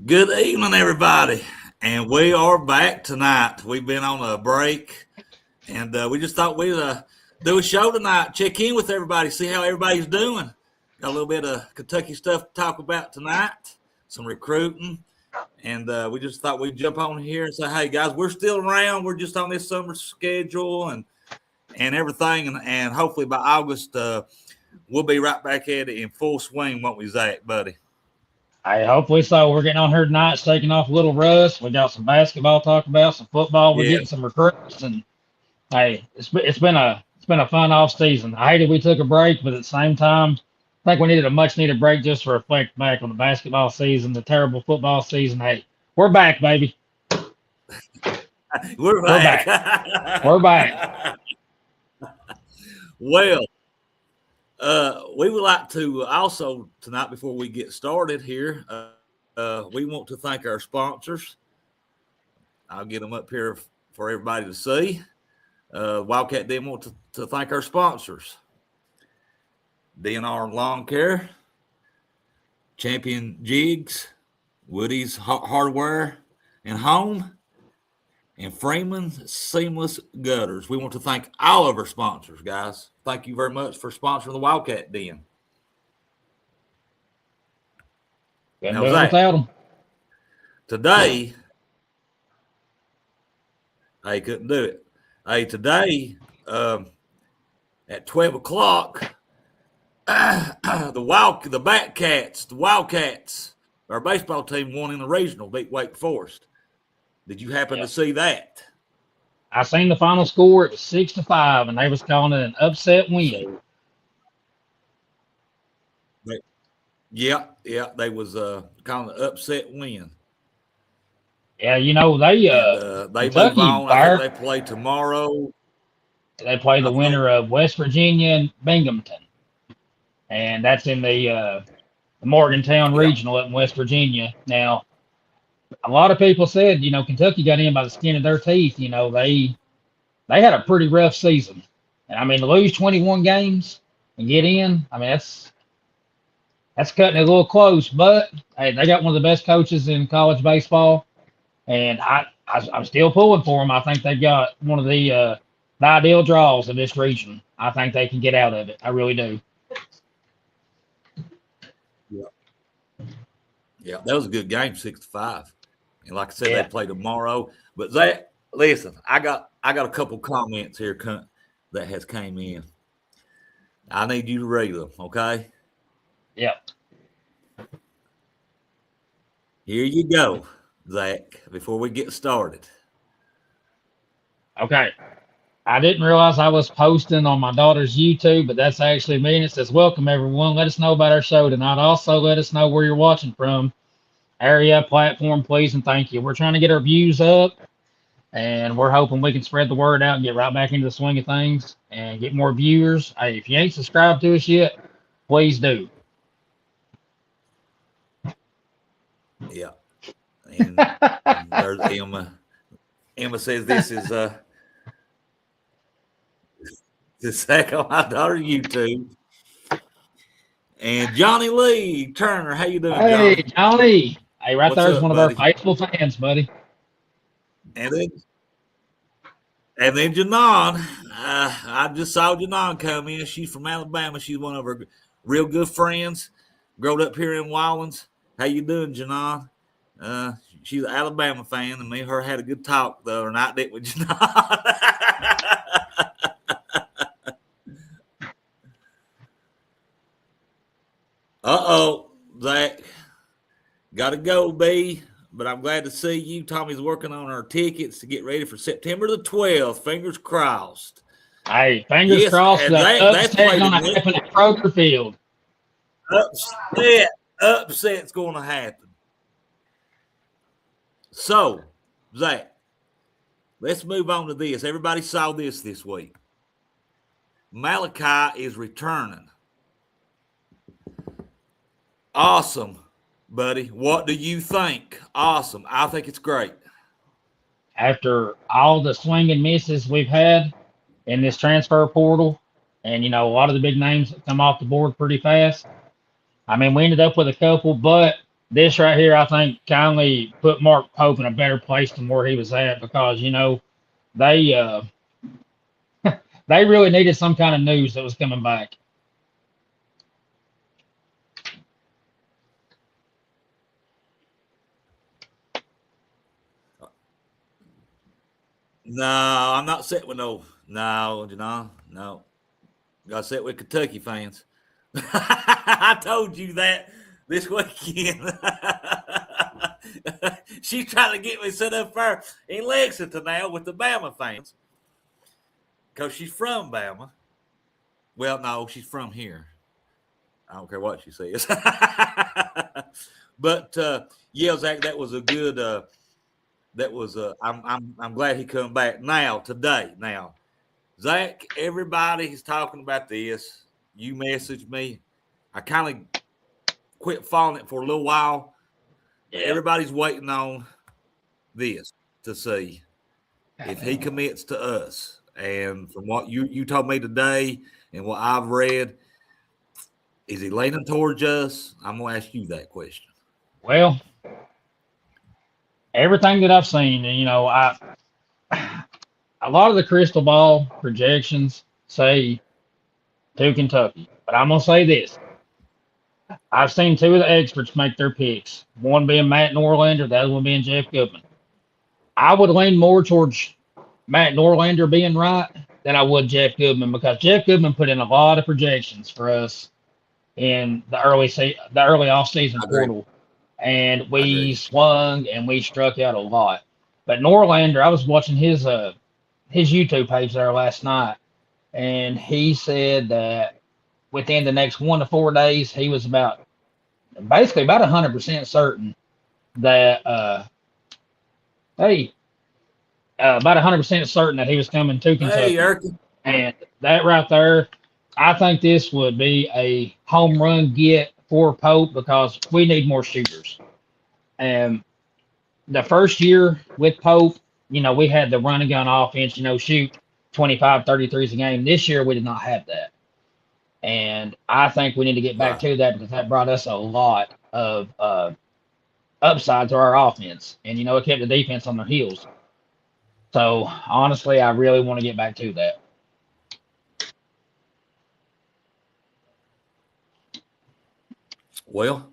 Good evening, everybody, and we are back tonight. We've been on a break, and we just thought we'd do a show tonight, check in with everybody, see how everybody's doing. Got a little bit of Kentucky stuff to talk about tonight, some recruiting, and we just thought we'd jump on here and say, hey, guys, we're still around. We're just on this summer schedule and everything, and hopefully by August we'll be right back at it in full swing, won't we, Zach, buddy? Hey, hopefully so. We're getting on here tonight, shaking off a little rust. We got some basketball to talk about, some football. We're getting some recruits, and hey, it's been a fun off season. I hated we took a break, but at the same time, I think we needed a much needed break just to reflect back on the basketball season, the terrible football season. Hey, we're back, baby. We're back. We're back. Well, we would like to also tonight, before we get started here, we want to thank our sponsors. I'll get them up here for everybody to see. Wildcat Den want to thank our sponsors: DNR Lawn Care, Champion Jigs, Woody's Hardware and Home, and Freeman's Seamless Gutters. We want to thank all of our sponsors, guys. Thank you very much for sponsoring the Wildcat Den. Couldn't do it without them. Today, I couldn't do it. Hey, today at 12 o'clock, the Wildcats, our baseball team won in the regional, beat Wake Forest. Did you happen to see that? I seen the final score. It was 6-5, and they was calling it an upset win. Yeah, they was calling it an upset win. Yeah, you know, they move on. I think they play tomorrow. They play the winner of West Virginia and Binghamton, and that's in the Morgantown Regional in West Virginia. Now, a lot of people said, you know, Kentucky got in by the skin of their teeth. You know, they had a pretty rough season. And I mean, to lose 21 games and get in, I mean, that's cutting it a little close. But hey, they got one of the best coaches in college baseball, and I'm still pulling for them. I think they got one of the ideal draws in this region. I think they can get out of it. I really do. Yeah, that was a good game, 6-5. And like I said, they play tomorrow. But Zach, listen, I got a couple comments here that has came in. I need you to read them, okay? Yep. Here you go, Zach, before we get started. Okay. I didn't realize I was posting on my daughter's YouTube, but that's actually me. And it says, welcome, everyone. Let us know about our show tonight. Also, let us know where you're watching from. Area, platform, please, and thank you. We're trying to get our views up, and we're hoping we can spread the word out and get right back into the swing of things and get more viewers. Hey, if you ain't subscribed to us yet, please do. Yeah. And there's Emma. Emma says this is the Zach on my daughter's YouTube. And Johnny Lee Turner, how you doing, Hey, Johnny. Hey, right there's one buddy? Of our faithful fans, buddy. And then Janon, I just saw Janon come in. She's from Alabama. She's one of our real good friends. Growed up here in Wildlands. How you doing, Janon? She's an Alabama fan, and me and her had a good talk the other night, didn't we, Janon? Uh-oh, Zach. Got to go, B. But I'm glad to see you. Tommy's working on our tickets to get ready for September the 12th. Fingers crossed. Hey, fingers crossed. That's going to happen at Kroger Field. Upset. upset's going to happen. So, Zach, let's move on to this. Everybody saw this week. Malachi is returning. Awesome, buddy. What do you think? Awesome. I think it's great. After all the swing and misses we've had in this transfer portal, and a lot of the big names that come off the board pretty fast. I mean, we ended up with a couple, but this right here, I think, kindly put Mark Pope in a better place than where he was at because they they really needed some kind of news that was coming back. No, I'm not set with no. Got set with Kentucky fans. I told you that this weekend. She's trying to get me set up for in Lexington now with the Bama fans. Because she's from Bama. Well, no, she's from here. I don't care what she says. But yeah, Zach, that was a good I'm glad he come back today. Zach, everybody's talking about this. You messaged me. I kind of quit following it for a little while. Yeah. Everybody's waiting on this to see if he commits to us. And from what you told me today and what I've read, is he leaning towards us? I'm going to ask you that question. Well, everything that I've seen, a lot of the crystal ball projections say to Kentucky. But I'm going to say this. I've seen two of the experts make their picks, one being Matt Norlander, the other one being Jeff Goodman. I would lean more towards Matt Norlander being right than I would Jeff Goodman because Jeff Goodman put in a lot of projections for us in the early off-season portal. And we swung and we struck out a lot. But Norlander, I was watching his YouTube page there last night, and he said that within the next 1 to 4 days, he was about 100% certain that about 100% certain that he was coming to Kentucky. Hey, and that right there, I think this would be a home run get for Pope because we need more shooters. And the first year with Pope, we had the run and gun offense, shoot 25, 33s a game. This year, we did not have that. And I think we need to get back to that because that brought us a lot of upside to our offense. And, it kept the defense on their heels. So, honestly, I really want to get back to that. Well,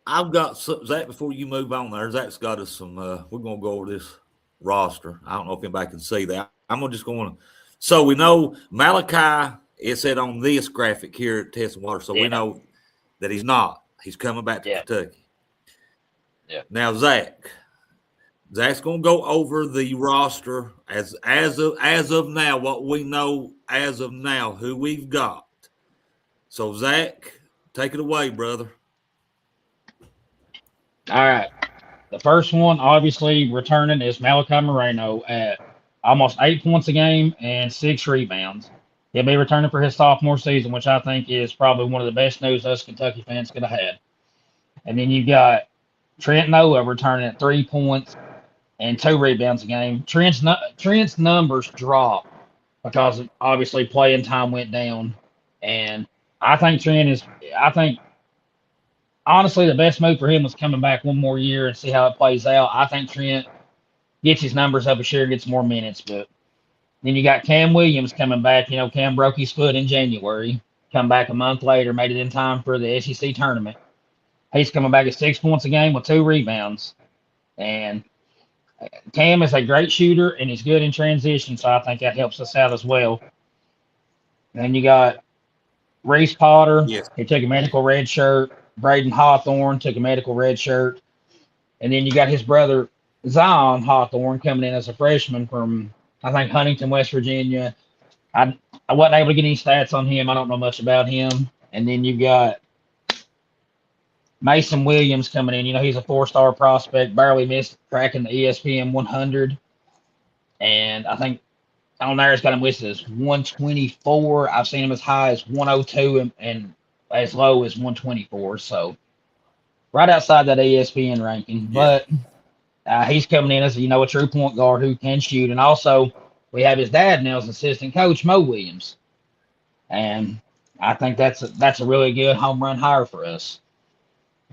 I've got Zach. Before you move on there, Zach's got us some. We're gonna go over this roster. I don't know if anybody can see that. I'm just going to. So we know Malachi. It said on this graphic here at Test and Water. So we know that he's not. He's coming back to Kentucky. Yeah. Now Zach's gonna go over the roster as of now. What we know as of now, who we've got. So Zach. Take it away, brother. All right. The first one, obviously, returning is Malachi Moreno at almost 8 points a game and 6 rebounds. He'll be returning for his sophomore season, which I think is probably one of the best news us Kentucky fans could have had. And then you've got Trent Noah returning at 3 points and 2 rebounds a game. Trent's numbers dropped because obviously playing time went down. And I think honestly, the best move for him was coming back one more year and see how it plays out. I think Trent gets his numbers up a share, gets more minutes. But then you got Cam Williams coming back. Cam broke his foot in January. Come back a month later, made it in time for the SEC tournament. He's coming back at 6 points a game with 2 rebounds. And Cam is a great shooter, and he's good in transition, so I think that helps us out as well. And then you got Reese Potter, he took a medical red shirt. Braden Hawthorne took a medical red shirt. And then you got his brother, Zion Hawthorne, coming in as a freshman from, I think, Huntington, West Virginia. I wasn't able to get any stats on him. I don't know much about him. And then you got Mason Williams coming in. He's a 4-star prospect, barely missed cracking the ESPN 100. And I think on there it's got him listed as 124. I've seen him as high as 102 and as low as 124. So right outside that ESPN ranking. Yeah. But he's coming in as a true point guard who can shoot. And also we have his dad now as assistant coach, Mo Williams. And I think that's a really good home run hire for us.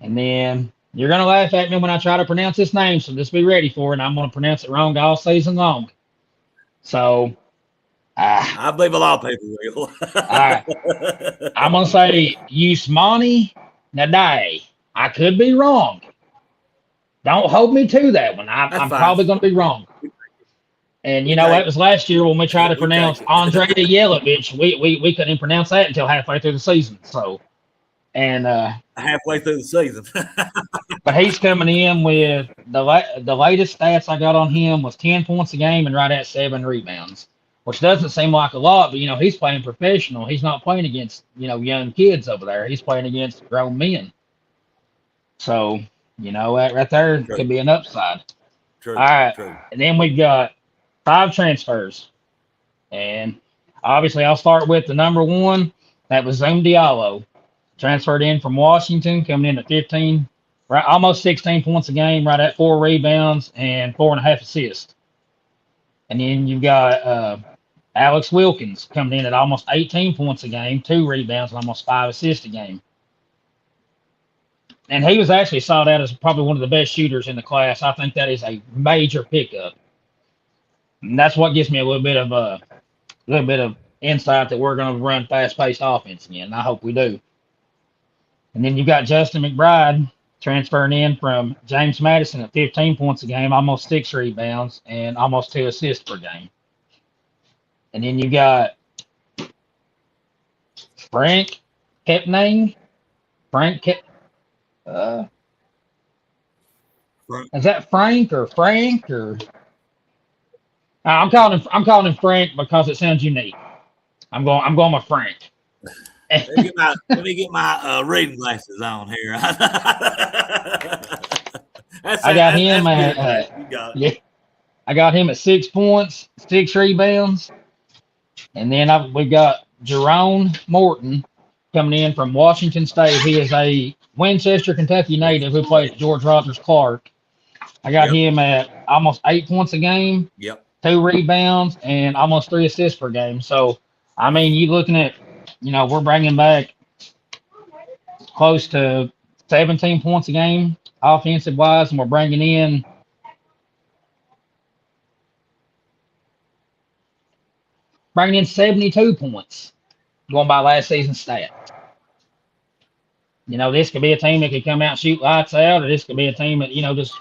And then you're going to laugh at me when I try to pronounce this name, so just be ready for it. And I'm going to pronounce it wrong all season long. So, I believe a lot of people will. I'm going to say Usmani Nadai. I could be wrong. Don't hold me to that one. I'm probably going to be wrong. And, that was last year when we tried to pronounce Andre Yelovich. We couldn't pronounce that until halfway through the season. So, and halfway through the season. But he's coming in with the latest stats I got on him was 10 points a game and right at 7 rebounds, which doesn't seem like a lot, but he's playing professional. He's not playing against young kids over there. He's playing against grown men. So that right there could be an upside. True. All right, true. And then we've got 5 transfers, and obviously I'll start with the number one. That was Zoom Diallo, transferred in from Washington, coming in at 15. Right, almost 16 points a game, right at 4 rebounds and 4.5 assists. And then you've got Alex Wilkins coming in at almost 18 points a game, 2 rebounds, and almost 5 assists a game. And he was actually sought out as probably one of the best shooters in the class. I think that is a major pickup. And that's what gives me a little bit of insight that we're going to run fast-paced offense again. And I hope we do. And then you've got Justin McBride transferring in from James Madison at 15 points a game, almost 6 rebounds, and almost 2 assists per game. And then you got Frank Kepnang. Is that Frank or Frank or? I'm calling him Frank because it sounds unique. I'm going with Frank. Let me get my reading glasses on here. I got him at 6 points, 6 rebounds, and then we got Jerome Morton coming in from Washington State. He is a Winchester, Kentucky native who plays George Rogers Clark. I got him at almost 8 points a game, 2 rebounds, and almost 3 assists per game. So, I mean, you looking at, we're bringing back close to 17 points a game offensive wise, and we're bringing in bringing in 72 points going by last season's stat. This could be a team that could come out and shoot lights out, or this could be a team that, just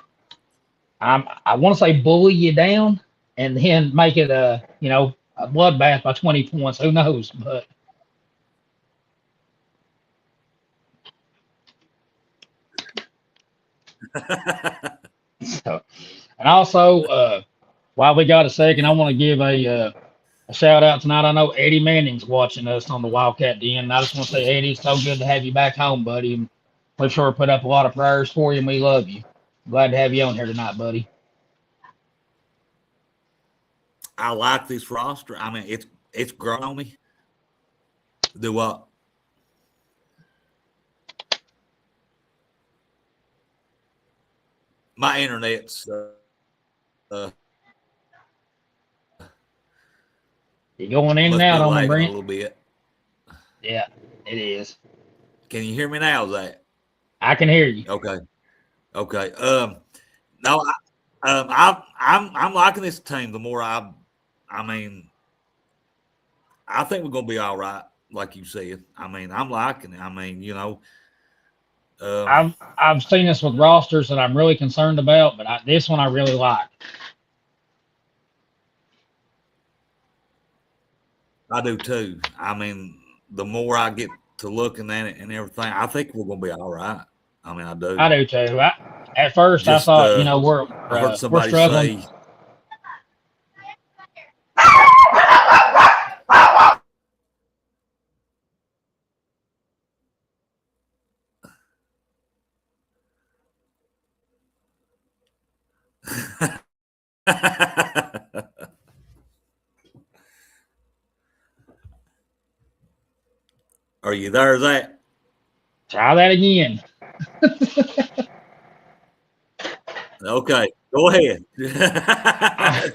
I want to say bully you down and then make it a bloodbath by 20 points. Who knows? But so, and also, while we got a second, I want to give a shout out tonight. I know Eddie Manning's watching us on the Wildcat Den. And I just want to say, Eddie, it's so good to have you back home, buddy. And we've sure put up a lot of prayers for you, and we love you. Glad to have you on here tonight, buddy. I like this roster. I mean, it's grown on me. Do what? My internet's you're going in and out on me, Brent. A little bit. Yeah, it is. Can you hear me now, Zach? I can hear you. Okay. No, I'm liking this team. The more I think we're gonna be all right, like you said. I mean, I'm liking it. I mean, I've seen this with rosters that I'm really concerned about, but this one I really like. I do too. I mean, the more I get to looking at it and everything, I think we're gonna be all right. I mean, I do. I do too. At first, I thought, I heard somebody we're struggling. say. Are you there, Zach? Try that again. Okay, go ahead.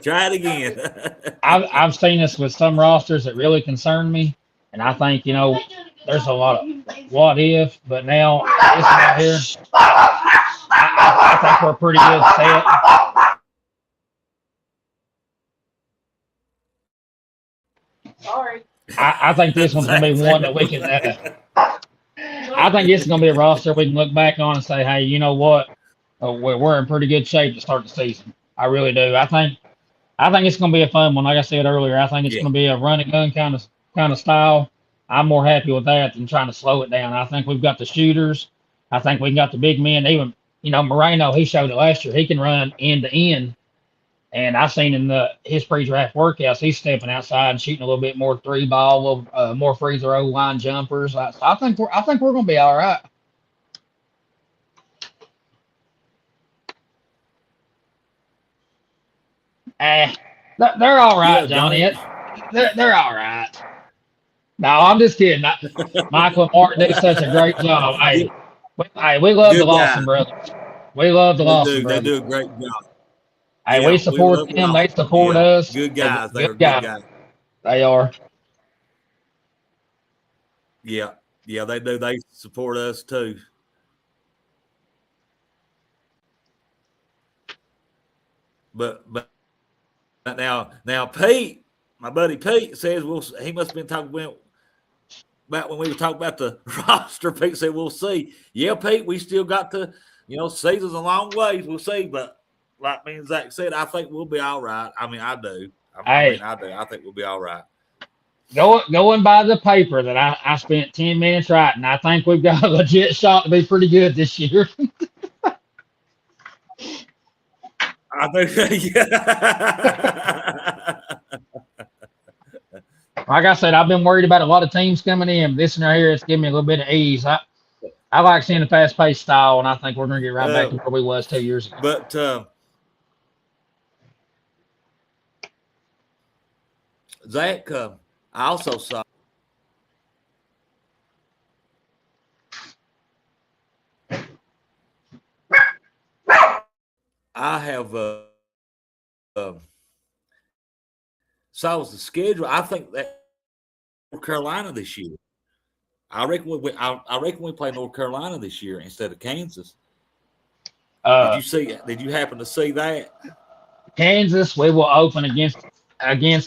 Try it again. I've seen this with some rosters that really concern me, and I think there's a lot of what if, but now this right here, I think we're pretty good set. Sorry. I think this one's going to be one that we can. I think this is going to be a roster we can look back on and say, hey, you know what? We're in pretty good shape to start the season. I really do. I think it's going to be a fun one. Like I said earlier, I think it's going to be a run and gun kind of style. I'm more happy with that than trying to slow it down. I think we've got the shooters. I think we got the big men. Even Moreno, he showed it last year. He can run end to end. And I've seen in his pre-draft workouts, he's stepping outside and shooting a little bit more three ball, a little more free throw line jumpers. So I think we're going to be all right. They're all right, Johnny. They're all right. No, I'm just kidding. Michael and Martin do such a great job. Hey, we love the Lawson brothers. We love the Lawson brothers. They do a great job. Hey, we support them. They support us. Good guys. They're good guys. They are. Yeah, they do. They support us too. But now Pete, my buddy Pete says he must have been talking about when we were talking about the roster. Pete said we'll see. Yeah, Pete, we still got to, season's a long ways. We'll see, but like me and Zach said, I think we'll be all right. I mean, I do. I do. I think we'll be all right. Going by the paper that I spent 10 minutes writing, I think we've got a legit shot to be pretty good this year. I think, Like I said, I've been worried about a lot of teams coming in. This one right here, it's giving me a little bit of ease. I like seeing the fast-paced style, and I think we're going to get right back to where we was 2 years ago. But Zach, I also saw I have saw the schedule. I think that North Carolina this year. I reckon we play North Carolina this year instead of Kansas. Did you happen to see that? Kansas, we will open against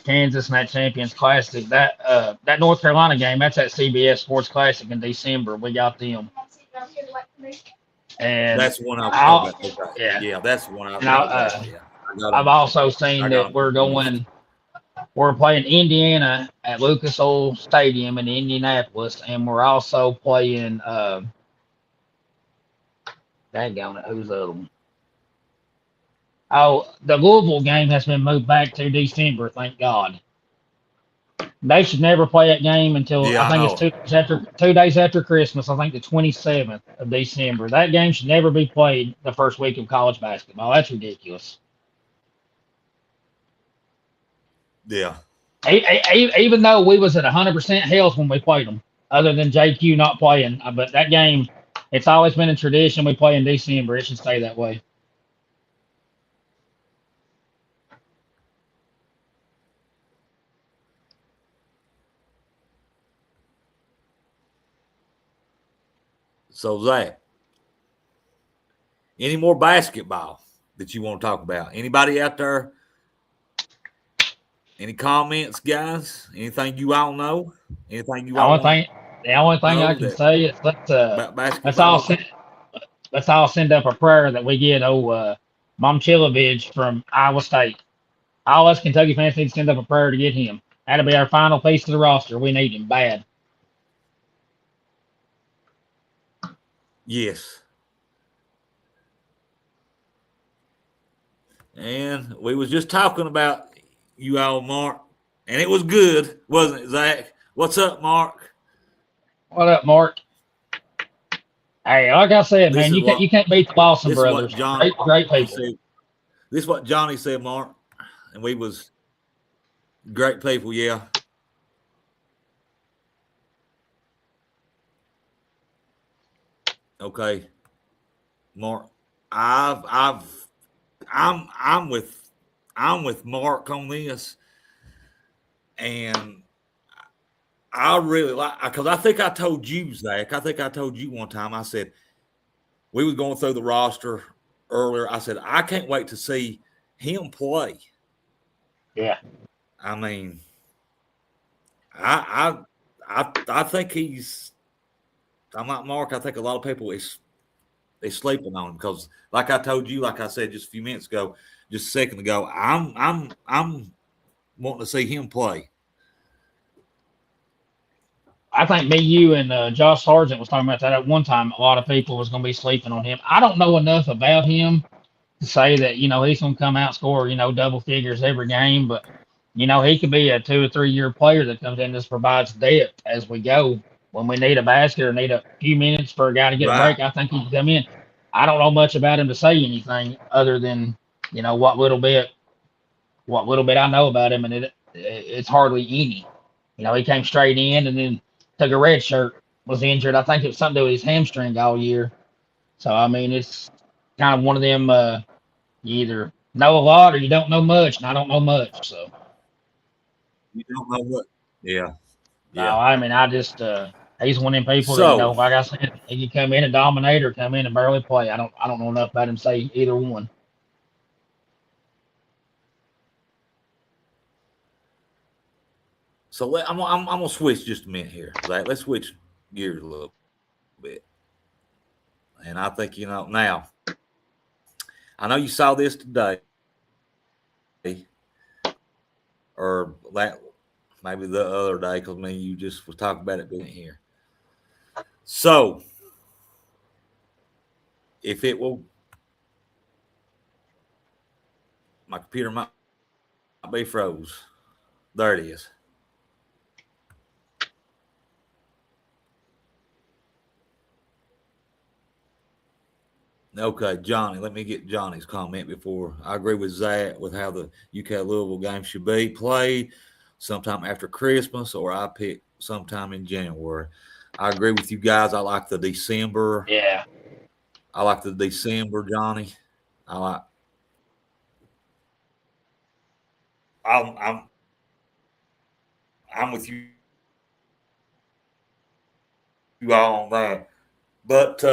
Kansas in that Champions Classic. That North Carolina game, that's at CBS Sports Classic in December. We got them. And that's one I'll talk about. Yeah, that's one I'll talk about. Yeah. I've also seen that we're playing Indiana at Lucas Oil Stadium in Indianapolis, and we're also playing daggone it, who's the other one? Oh, the Louisville game has been moved back to December, thank God. They should never play that game until I think it's 2 days after Christmas. I think the 27th of December. That game should never be played the first week of college basketball. That's ridiculous. Yeah. Even though we was at 100% health when we played them, other than JQ not playing, but that game, it's always been a tradition. We play in December. It should stay that way. So, Zach, any more basketball that you want to talk about? Anybody out there? Any comments, guys? Anything you all know? Anything you all know? The only thing I can say is let's all send up a prayer that we get Momchilovich from Iowa State. All us Kentucky fans need to send up a prayer to get him. That'll be our final piece of the roster. We need him bad. Yes. And we was just talking about you all, Mark, and it was good, wasn't it, Zach? What's up, Mark? What up, Mark? Hey, like I said, man, you can't beat the Lawson brothers. Great people. This is what Johnny said, Mark, and we was great people. Yeah. Okay, Mark. I'm with Mark on this, and I really like because I think I told you, Zach. I think I told you one time. I said we was going through the roster earlier. I said I can't wait to see him play. Yeah. I mean, I think he's. I'm not Mark. I think a lot of people they sleeping on him because, like I told you, like I said just a few minutes ago, just a second ago, I'm wanting to see him play. I think me, you, and Josh Sargent was talking about that at one time. A lot of people was going to be sleeping on him. I don't know enough about him to say that, he's going to come out, score, double figures every game. But, he could be a 2 or 3 year player that comes in and just provides depth as we go. When we need a basket or need a few minutes for a guy to get a break, I think he can come in. I don't know much about him to say anything other than, what little bit I know about him, and it's hardly any. He came straight in and then took a red shirt, was injured. I think it was something to do with his hamstring all year. So, I mean, it's kind of one of them, you either know a lot or you don't know much, and I don't know much. So, you don't know what? Yeah. no, I mean, I just, he's one of them people that, like I said, he can come in and dominate or come in and barely play. I don't know enough about him to say either one. So I'm gonna switch just a minute here. Let's switch gears a little bit. And I think now. I know you saw this today, or maybe the other day, because you just was talking about it being here. So if it will, my computer might be froze. There it is. Okay, Johnny, let me get Johnny's comment before. I agree with Zach with how the UK Louisville game should be played sometime after Christmas, or I pick sometime in January. I agree with you guys. I like the December. Yeah. I like the December, Johnny. I'm with you all on that. But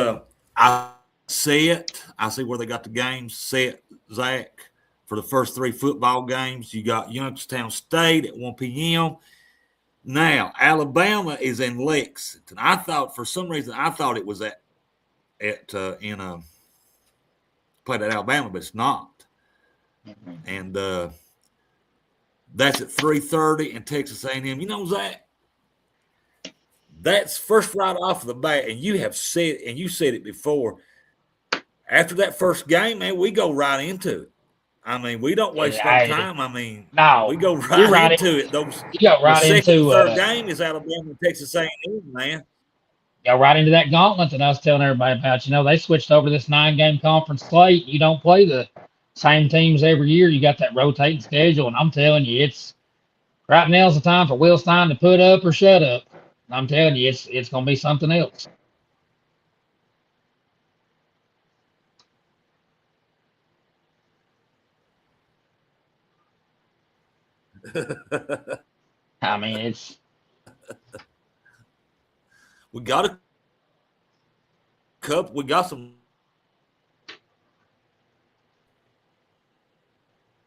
I see it. I see where they got the games set, Zach, for the first 3 football games. You got Youngstown State at 1 p.m. Now, Alabama is in Lexington. I thought, for some reason, it was played at Alabama, but it's not. And that's at 3:30 in Texas A&M. Zach, that's first right off the bat, and you said it before. After that first game, man, we go right into it. I mean, we don't waste no time. I mean, no, we go right into it. The second, third game is Alabama and Texas A&M, man. Go right into that gauntlet that I was telling everybody about. They switched over this 9-game conference slate. You don't play the same teams every year. You got that rotating schedule, and I'm telling you, it's right now's the time for Will Stein to put up or shut up. I'm telling you, it's going to be something else. I mean, we got a cup. We got some.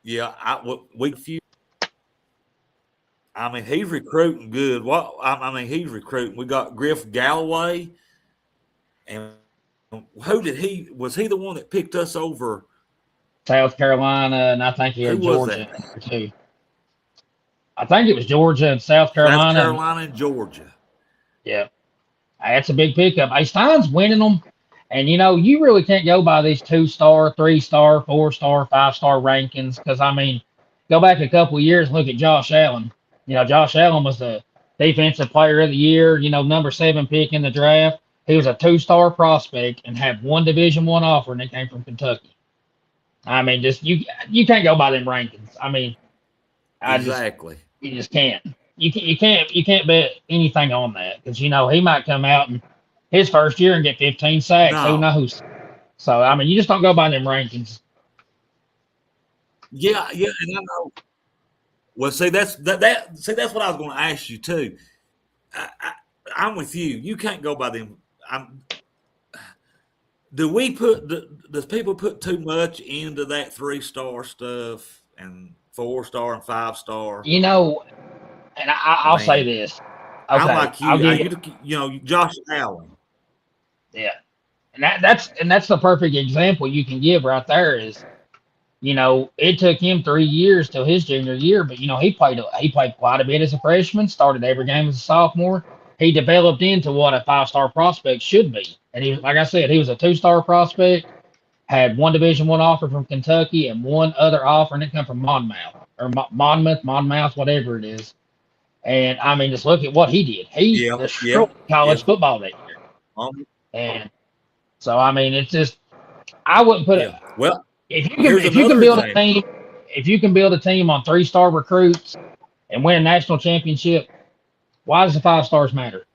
Yeah, few. I mean, he's recruiting good. He's recruiting. We got Griff Galloway, and was he the one that picked us over South Carolina, and I think he had Georgia too. I think it was Georgia and South Carolina. South Carolina and Georgia. Yeah. That's a big pickup. Hey, Stein's winning them. And, you really can't go by these 2-star, 3-star, 4-star, 5-star rankings. Because, I mean, go back a couple of years and look at Josh Allen. Josh Allen was the defensive player of the year, number 7 pick in the draft. He was a 2-star prospect and had one Division I offer, and it came from Kentucky. I mean, just you can't go by them rankings. I mean, Exactly. you just can't. You can't bet anything on that because he might come out and his first year and get 15 sacks. Who No. knows? So I mean, you just don't go by them rankings. Yeah, and I know. Well, see, that's what I was going to ask you too. I'm with you. You can't go by them. Does people put too much into that 3-star stuff and 4-star and 5-star? And I'll say this. I'm Okay, like I'll you. give Josh Allen. yeah, and that's the perfect example you can give right there is. It took him 3 years till his junior year, but he played quite a bit as a freshman, started every game as a sophomore. He developed into what a 5-star prospect should be. And like I said, he was a 2-star prospect, had one Division I offer from Kentucky and one other offer, and it come from Monmouth, whatever it is. And I mean, just look at what he did. He destroyed college football that year. And so I mean, it's just I wouldn't put it. Well, if you can build a team on 3-star recruits and win a national championship, why does the 5 stars matter?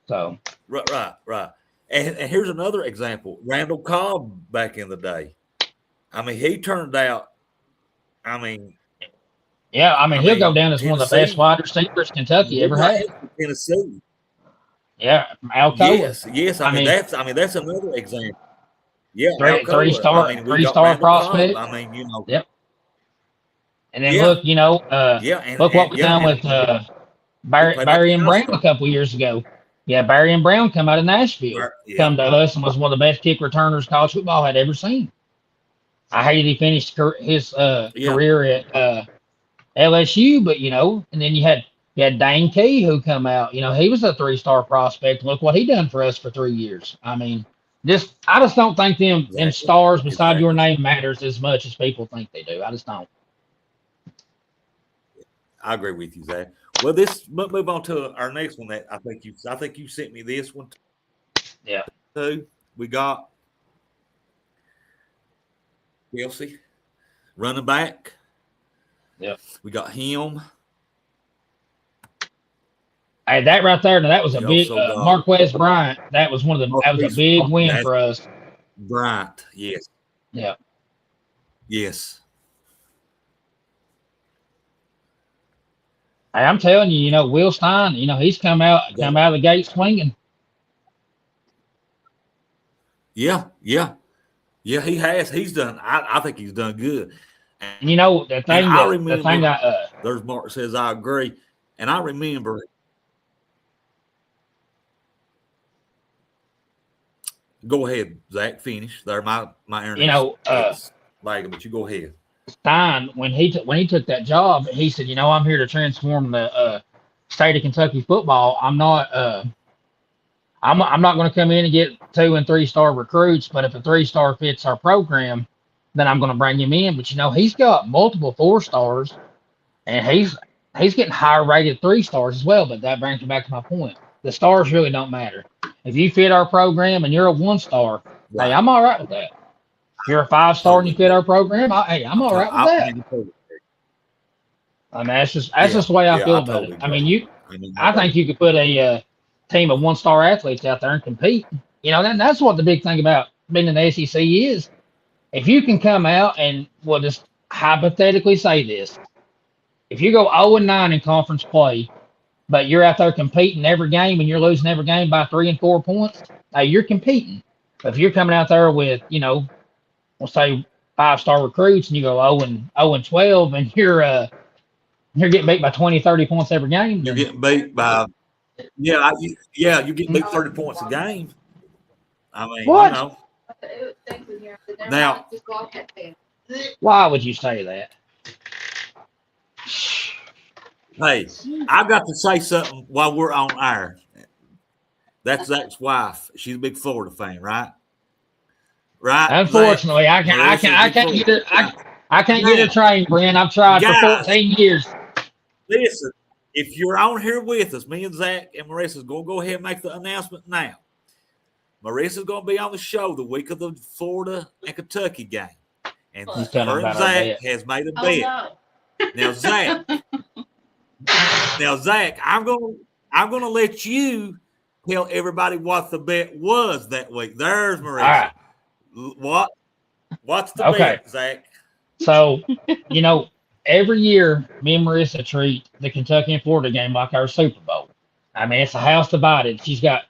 So right. And here's another example: Randall Cobb back in the day. I mean, he turned out. I mean, he'll go down as one of the best wide receivers Kentucky ever had. Tennessee. Yeah, Alcoa. Yes. I mean, that's another example. Yeah, 3-star prospect. I mean, Yep. And then look, look what was done with Barry and Brown a couple years ago. Yeah, Barry and Brown come out of Nashville, come to us, and was one of the best kick returners college football had ever seen. I hated he finished his career at LSU, but and then you had Dane Key who come out. He was a 3-star prospect. Look what he done for us for 3 years. I mean, I just don't think them stars beside your name matters as much as people think they do. I just don't. I agree with you, Zach. Well, let's move on to our next one. That I think you sent me this one. Yeah. Too. We got Kelsey, running back. Yeah. We got him. Hey, that right there. Now that was a big Marquez Bryant. That was that was a big win for us. Bryant, yes. Yeah. Yes. Hey, I'm telling you, Will Stein, he's come out of the gate swinging. Yeah, he has. He's done. I think he's done good. And the thing there's Mark says I agree, and I remember. Go ahead, Zach. Finish. There, my internet. Lagging, but you go ahead. Stein, when he took that job, he said, I'm here to transform the state of Kentucky football. I'm not going to come in and get 2- and 3-star recruits, but if a 3-star fits our program, then I'm going to bring him in. But he's got multiple 4-stars, and he's getting higher rated 3-stars as well. But that brings me back to my point. The stars really don't matter. If you fit our program and you're a 1-star, hey, I'm all right with that. If you're a 5-star and you fit our program, I'm all right with that. I mean, that's just the way I feel about it. I mean, I think you could put a team of 1-star athletes out there and compete. That's what the big thing about being in the SEC is. If you can come out and we'll just hypothetically say this, if you go 0-9 in conference play, but you're out there competing every game and you're losing every game by 3 and 4 points, hey, you're competing. But if you're coming out there with, we'll say 5-star recruits and you go 0-12 and you're getting beat by 20, 30 points every game. You're getting beat by you get beat 30 points a game. I mean, what? Now, why would you say that? Hey, I've got to say something while we're on air. That's Zach's wife. She's a big Florida fan, right? Right. Unfortunately, I can't get her trained, Brent. I've tried for 14 years. Listen, if you're on here with us, me and Zach and Marissa's going to go ahead and make the announcement now. Marissa's going to be on the show the week of the Florida and Kentucky game. And He's telling her and about our Zach bet. has made a Oh bet. no. Now, Zach, I'm gonna let you tell everybody what the bet was that week. There's Marissa. All What? What's the Okay. bet, Zach? So, every year, me and Marissa treat the Kentucky and Florida game like our Super Bowl. I mean, it's a house divided. She's got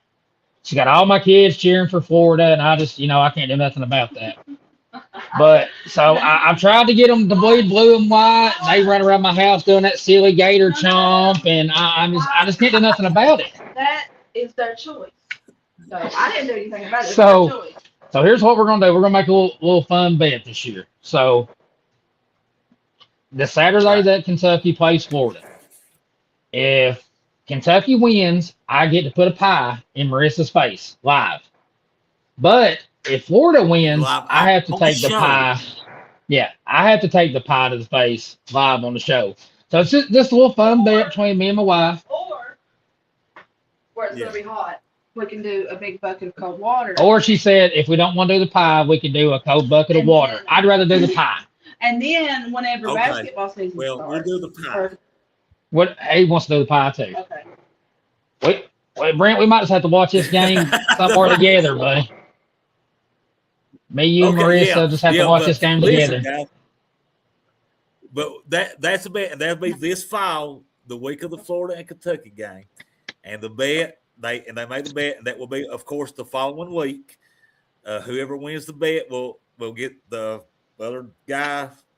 all my kids cheering for Florida, and I just, I can't do nothing about that. But so I've tried to get them to bleed blue and white. And they run around my house doing that silly gator chomp, and I just can't do nothing about it. That is their choice. So I didn't do anything about it. It's So- their choice. So here's what we're gonna do. We're gonna make a little fun bet this year. So the Saturday Right. that Kentucky plays Florida, if Kentucky wins, I get to put a pie in Marissa's face live. But if Florida wins, Live I have to on the take the show. pie. Yeah, I have to take the pie to the face live on the show. So it's just this little fun bet between me and my wife. Or where it's Yeah. gonna be hot, we can do a big bucket of cold water. Or she said, if we don't want to do the pie, we can do a cold bucket of And water. then- I'd rather do the pie. And then whenever Okay. basketball season Well, starts. we'll do the pie. or- What he wants to do the pie too. okay. Wait, Brent, we might just have to watch this game somewhere together, buddy. Me, you, and Okay, Marissa just have to watch but this game listen, together. guys, but that's a bet, and that'll be this fall, the week of the Florida and Kentucky game, and the bet they made the bet, and that will be, of course, the following week. Whoever wins the bet will get the other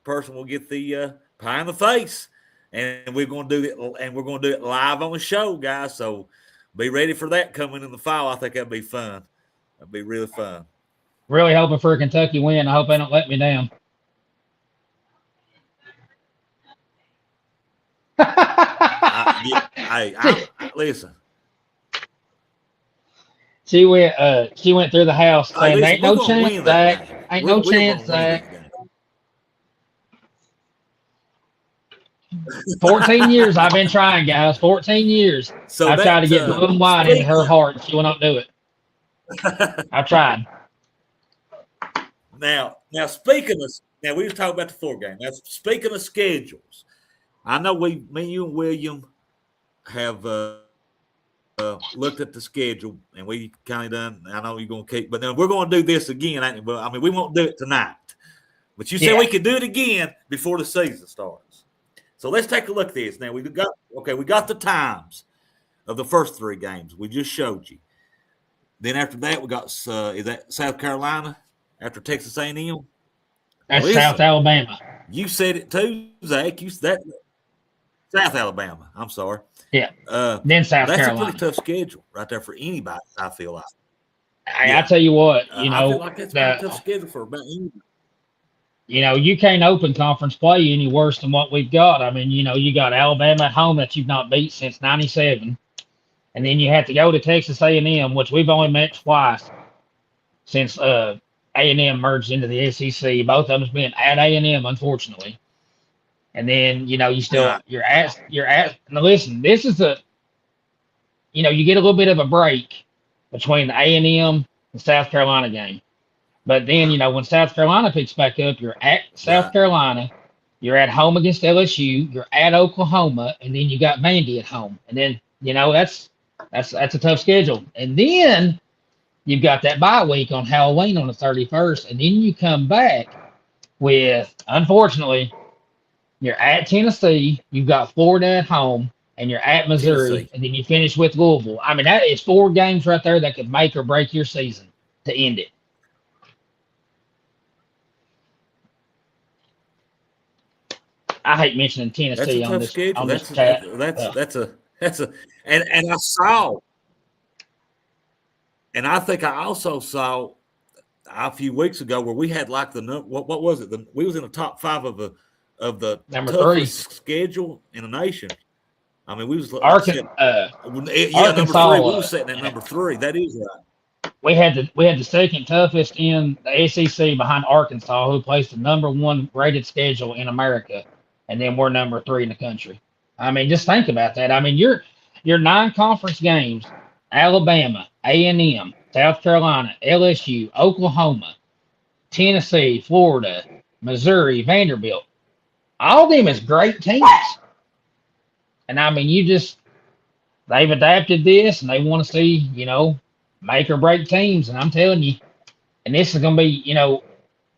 person will get the pie in the face, and we're going to do it, and we're going to do it live on the show, guys. So be ready for that coming in the fall. I think that'd be fun. That'd be really fun. Really hoping for a Kentucky win. I hope they don't let me down. Listen. She went through the house Hey, saying, listen, "Ain't no we're gonna chance, win that Zach. game. Ain't We're no gonna chance, win Zach." that game. 14 years I've been trying, guys. 14 years. So I've tried to get blue and white into her heart. She will not do it. I've tried. Now speaking of, now we was talking about the floor game. Now speaking of schedules, I know me, you, and William have looked at the schedule, and we kind of done. I know you're gonna keep, but then we're gonna do this again. I mean, we won't do it tonight, but you said Yeah. we could do it again before the season starts. So let's take a look at this. Now we got the times of the first three games we just showed you. Then after that, we got is that South Carolina after Texas A&M? That's Listen, South Alabama. You said it too, Zach. That South Alabama. I'm sorry. Yeah. That's Then South a Carolina. pretty tough schedule right there for anybody. I feel like. I tell you what, I feel like that's a pretty tough schedule for about anybody. You can't open conference play any worse than what we've got. I mean, you got Alabama at home that you've not beat since '97, and then you have to go to Texas A&M, which we've only met twice since A&M merged into the SEC. Both of them's been at A&M, unfortunately. And then you still you're at now. Listen, this is you get a little bit of a break between the A&M and South Carolina game. But then, when South Carolina picks back up, you're at South Carolina, you're at home against LSU, you're at Oklahoma, and then you got Vandy at home. And then, that's a tough schedule. And then you've got that bye week on Halloween on the 31st, and then you come back with, unfortunately, you're at Tennessee, you've got Florida at home, and you're at Missouri, Tennessee. and then you finish with Louisville. I mean, that is 4 games right there that could make or break your season to end it. I hate mentioning That's Tennessee a on tough this schedule. on this chat. That's a and I saw, and I think I also saw a few weeks ago where we had like what was it? We was in the top 5 of the Number toughest 3 schedule in the nation. I mean, we was Arkansas. number 3. Arkansas, We were sitting at number 3. That is right. We had the second toughest in the SEC behind Arkansas, who plays the number 1 rated schedule in America, and then we're number 3 in the country. I mean, just think about that. I mean, your 9 conference games: Alabama, A&M, South Carolina, LSU, Oklahoma, Tennessee, Florida, Missouri, Vanderbilt. All of them is great teams. And I mean, they've adapted this and they want to see, make or break teams. And I'm telling you, and this is going to be,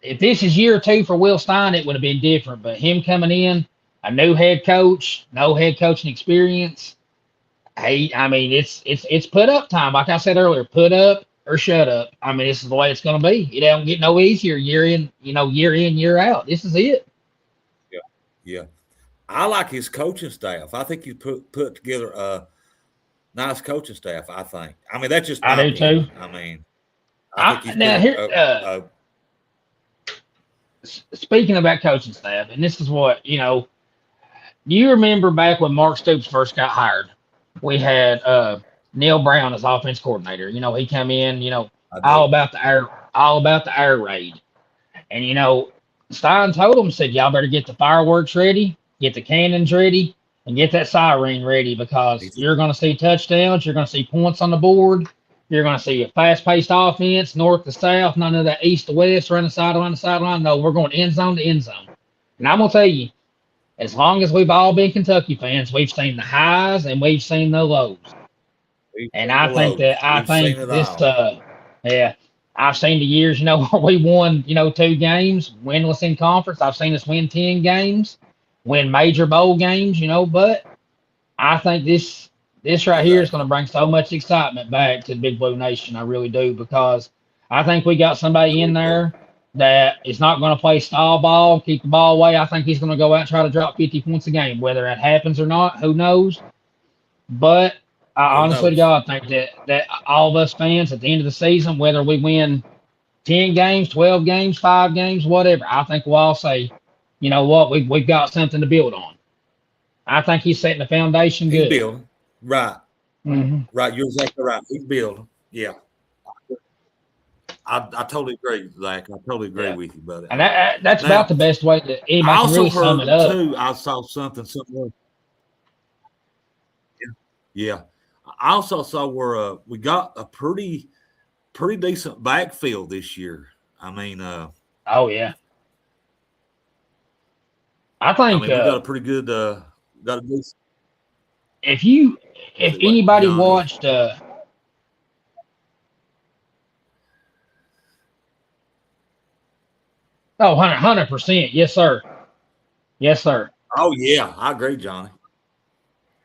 if this is year 2 for Will Stein, it would have been different. But him coming in, a new head coach, no head coaching experience. Hey, I mean, it's put up time. Like I said earlier, put up or shut up. I mean, this is the way it's going to be. It don't get no easier year in, year out. This is it. Yeah, yeah. I like his coaching staff. I think he put together a nice coaching staff. I think. I mean, that's just my I do opinion. too. I mean, I think he's now here. Speaking about coaching staff, and this is what you remember back when Mark Stoops first got hired. We had Neil Brown as offense coordinator. He come in, all about the air raid. And Stein told him, said, y'all better get the fireworks ready, get the cannons ready, and get that siren ready because you're going to see touchdowns, you're going to see points on the board, you're going to see a fast-paced offense, north to south, none of that east to west, running sideline to sideline. No, we're going end zone to end zone. And I'm going to tell you, as long as we've all been Kentucky fans, we've seen the highs and we've seen the lows. And I think this, I've seen the years, where we won, 2 games, winless in conference. I've seen us win 10 games, win major bowl games, but I think this right here is going to bring so much excitement back to the Big Blue Nation. I really do, because I think we got somebody in there that is not going to play stall ball, keep the ball away. I think he's going to go out and try to drop 50 points a game. Whether that happens or not, who knows? But I honestly to God think that all of us fans at the end of the season, whether we win 10 games, 12 games, 5 games, whatever, I think we'll all say, you know what, we've got something to build on. I think he's setting the foundation good. He's building. Right. Mm-hmm. Right. You're exactly right. He's building. Yeah. I totally agree, Zach. I totally agree with you, brother. And that's about the best way that anybody can really sum it up. Too, I saw something similar. Yeah. I also saw where we got a pretty decent backfield this year. I mean, oh yeah. I think we got a pretty good got a decent. If anybody watched Oh, 100%. Yes, sir. Yes, sir. Oh yeah, I agree, Johnny.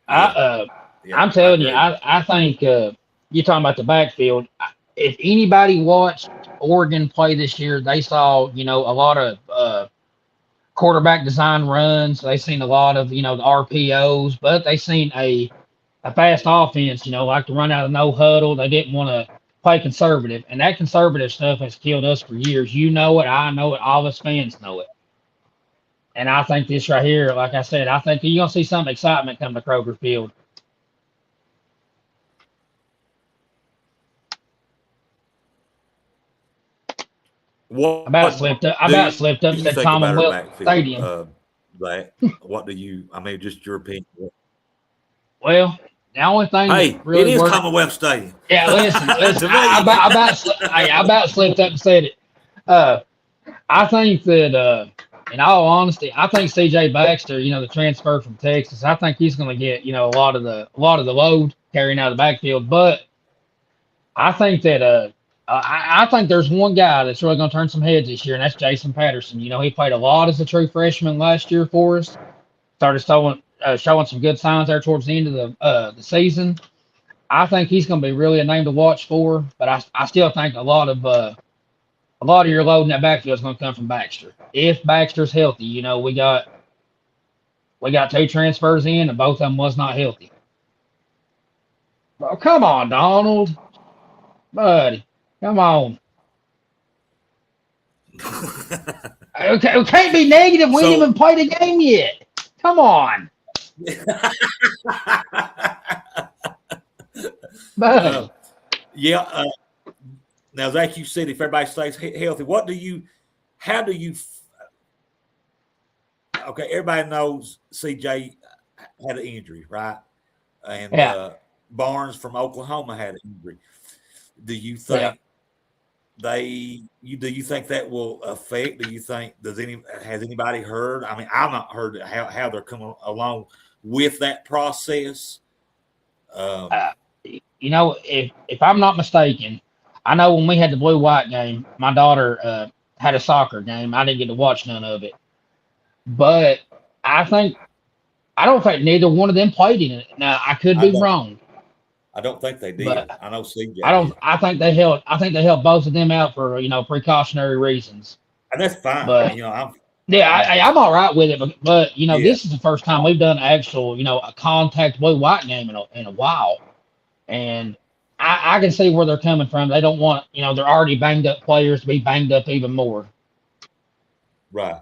I'm telling you, I think you're talking about the backfield. If anybody watched Oregon play this year, they saw, a lot of quarterback design runs. They seen a lot of, the RPOs, but they seen a fast offense, like to run out of no huddle. They didn't want to play conservative, and that conservative stuff has killed us for years. You know it, I know it, all of us fans know it. And I think this right here, like I said, I think you're gonna see some excitement come to Kroger Field. What about slipped up to Tom and Will Stadium. What do you? I mean, just your opinion. Well, the only thing really it is Commonwealth Stadium. Yeah, listen. I about slipped up and said it. I think that, in all honesty, I think C.J. Baxter, the transfer from Texas, I think he's going to get, a lot of the load carrying out of the backfield. But I think that, I think there's one guy that's really going to turn some heads this year, and that's Jason Patterson. He played a lot as a true freshman last year for us. Started showing some good signs there towards the end of the season. I think he's going to be really a name to watch for. But I still think a lot of your load in that backfield is going to come from Baxter. If Baxter's healthy, we got 2 transfers in, and both of them was not healthy. Oh, come on, Donald, buddy. Come on. Okay, we can't be negative. We didn't even play the game yet. Come on. Now, Zach, you said if everybody stays healthy, how do you? Okay, everybody knows CJ had an injury, right? And Barnes from Oklahoma had an injury. Do you Yeah. think do you think that will affect? Do you think has anybody heard? I mean, I've not heard how they're coming along with that process. Um, Uh, if I'm not mistaken, I know when we had the blue white game, my daughter had a soccer game. I didn't get to watch none of it, but I think I don't think neither one of them played in it. Now I could I be don't. wrong, I don't think they did. but I know I CJ don't. did, I think they held. I think they held both of them out for precautionary reasons. and that's fine. But You know, yeah, I'm I'm all right with it. But yeah, this is the first time we've done actual a contact blue white game in a while, and I can see where they're coming from. They don't want they're already banged up players to be banged up even more. right.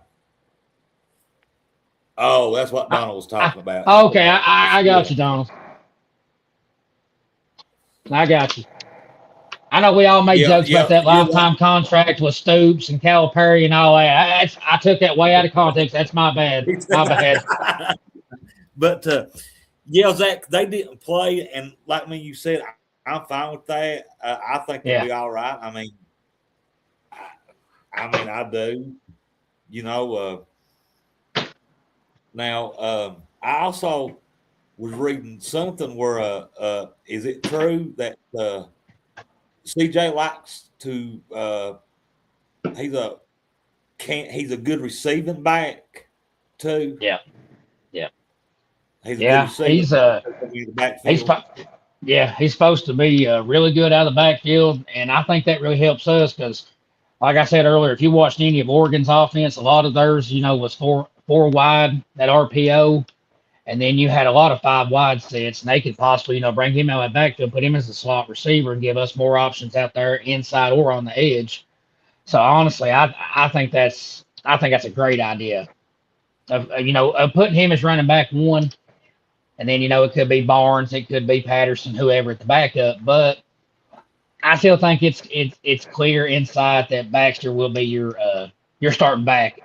Oh, that's what I, Donald was talking about. okay, I got Yeah, you, Donald. I got you. I know we all made yeah, jokes about yeah. that You're right. lifetime contract with Stoops and Calipari and all that. I took that way out of context. That's my bad. My bad. But yeah, Zach, they didn't play, and like me, you said, I'm fine with that. I think they'll Yeah. be all right. I do. You know, now I also was reading something where is it true that CJ likes to he's a he's a good receiving back too. Yeah. Yeah. He's a good Yeah. receiver He's in the he's backfield. yeah, he's supposed to be really good out of the backfield, and I think that really helps us because, like I said earlier, if you watched any of Oregon's offense, a lot of theirs, was four wide that RPO, and then you had a lot of five wide sets, and they could possibly, bring him out of the backfield, put him as a slot receiver, and give us more options out there inside or on the edge. So honestly, I think that's a great idea of putting him as running back one. And then, it could be Barnes, it could be Patterson, whoever at the backup. But I still think it's clear inside that Baxter will be your starting back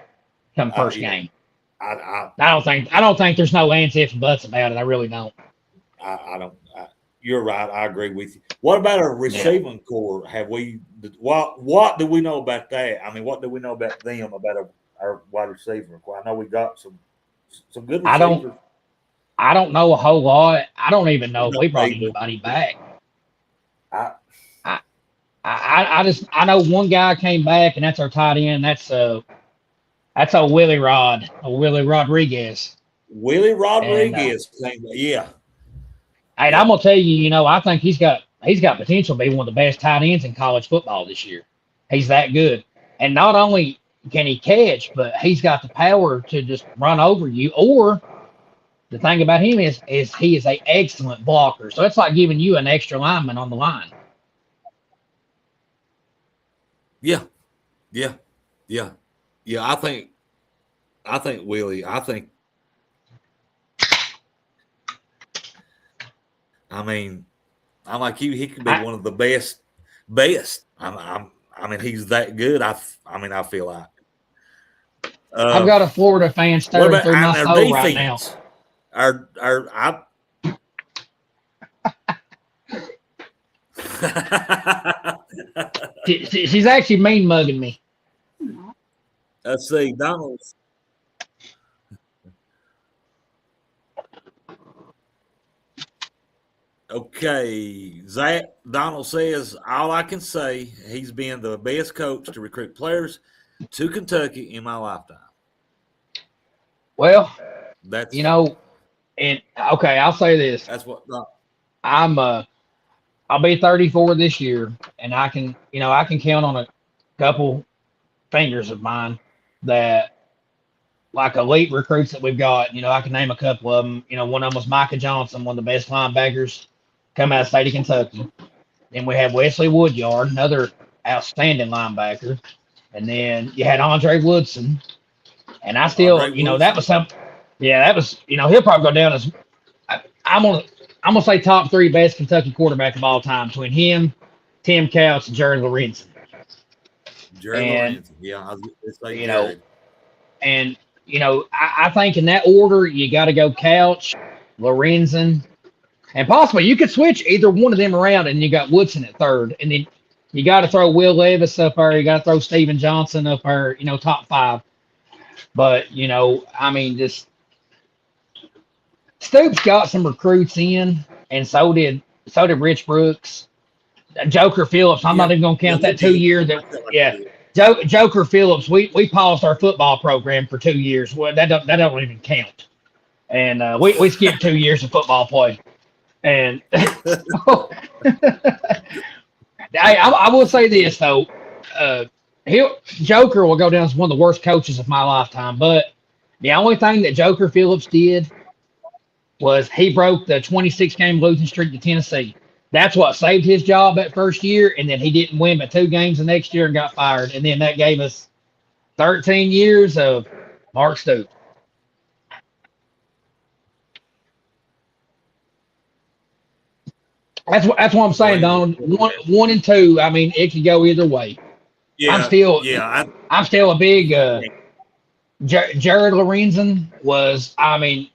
come first Yeah, game. I I don't think there's no ands, ifs, and buts about it. I really don't. I don't. You're right. I agree with you. What about our receiving core? Have we? What do we know about that? I mean, what do we know about them about our wide receiver core? I know we got some good receivers. I don't know a whole lot. I don't even know if No, we brought either. anybody back. I I know one guy came back, and that's our tight end. That's a Willie Rodriguez. Willie And Rodriguez came. Yeah, and yeah, I'm gonna tell you, I think he's got potential to be one of the best tight ends in college football this year. He's that good, and not only can he catch, but he's got the power to just run over you. Or the thing about him is he is a excellent blocker. So it's like giving you an extra lineman on the line. yeah, yeah, yeah, yeah. I think Willie. I mean, I'm like you. He could be one of the best. I mean, he's that good. I feel like. I've got a Florida fan staring through my soul right now. She's actually mean mugging me. Let's see, Donald's. Okay, Zach Donald says all I can say. He's been the best coach to recruit players to Kentucky in my lifetime. Well, That's and okay, I'll say this. That's what I'll be 34 this year, and I can count on a couple fingers of mine that like elite recruits that we've got. I can name a couple of them. One of them was Micah Johnson, one of the best linebackers come out of the state of Kentucky. Then we have Wesley Woodyard, another outstanding linebacker. And then you had Andre Woodson. And I still, that was something. Yeah, that was, he'll probably go down as I'm gonna say top three best Kentucky quarterback of all time between him, Tim Couch, and Jerry Lorenzen. Lorenzen. Yeah, I was going to say Jared. And I think in that order you got to go Couch, Lorenzen, And possibly you could switch either one of them around, and you got Woodson at third, and then you got to throw Will Levis up there. You got to throw Steven Johnson up there. Top 5. But I mean, just Stoops got some recruits in, and so did Rich Brooks, Joker Phillips. I'm not even gonna count that 2 year. Joker Phillips. We paused our football program for 2 years. Well, that don't even count. And we skipped 2 years of football play. And I will say this though, Joker will go down as one of the worst coaches of my lifetime. But the only thing that Joker Phillips did was he broke the 26-game losing streak to Tennessee. That's what saved his job that first year, and then he didn't win but 2 games the next year and got fired. And then that gave us 13 years of Mark Stoops. That's what I'm saying, Don. 1 and 2. I mean, it could go either way. Yeah, I'm still a big Jared Lorenzen was. I mean,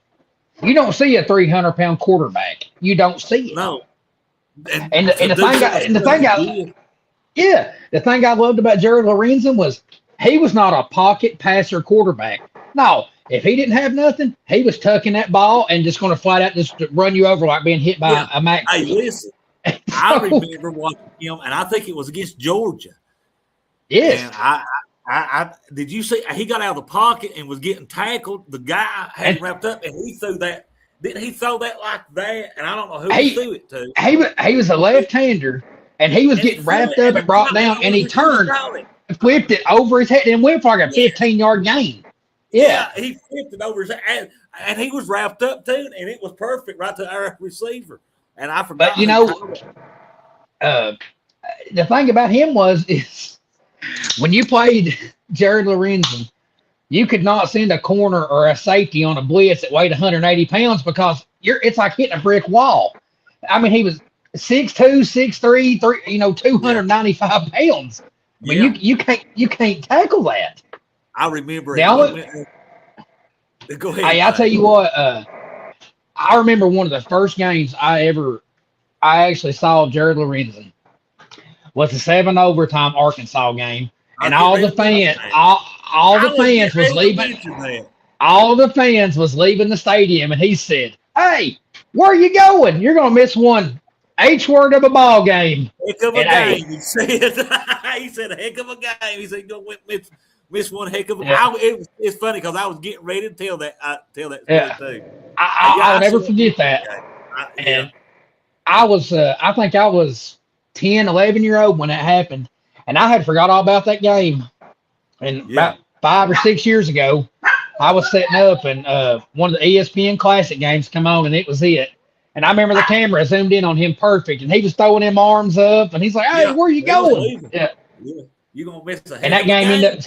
you don't see a 300-pound quarterback. You don't see it. No. And the thing I loved about Jared Lorenzen was he was not a pocket passer quarterback. No, if he didn't have nothing, he was tucking that ball and just going to flat out just run you over like being hit by a Mac. Hey, listen, I remember watching him, and I think it was against Georgia. Yes. And I did you see he got out of the pocket and was getting tackled? The guy had wrapped up, and he threw that. Didn't he throw that like that? And I don't know who he threw it to. He was a left-hander, and he was getting wrapped up and brought down, and he turned, flipped it over his head, and went for like a 15-yard gain. Yeah, he flipped it over his head, and he was wrapped up too, and it was perfect right to our receiver. And I forgot. But the thing about him is when you played Jared Lorenzen, you could not send a corner or a safety on a blitz that weighed 180 pounds because it's like hitting a brick wall. I mean, he was 6'2", 6'3", 295 pounds. I mean, you can't tackle that. I remember. Go ahead. Hey, I'll tell you what. I remember one of the first games I actually saw Jared Lorenzen was the 7 overtime Arkansas game, and all the fans was leaving the stadium, and he said, "Hey, where are you going? You're gonna miss one H word of a ball game." Heck of a game, he said. He said, "A heck of a game." He said, "You're gonna miss one heck of a." Yeah. It's funny because I was getting ready to tell that story too. I'll never forget that. And I think I was 10, 11-year-old when that happened, and I had forgot all about that game. And about 5 or 6 years ago, I was setting up, and one of the ESPN Classic games come on, and it was it. And I remember the camera zoomed in on him perfect, and he was throwing them arms up, and he's like, "Hey, where are you going?" Yeah. You're gonna miss a. And that game ended up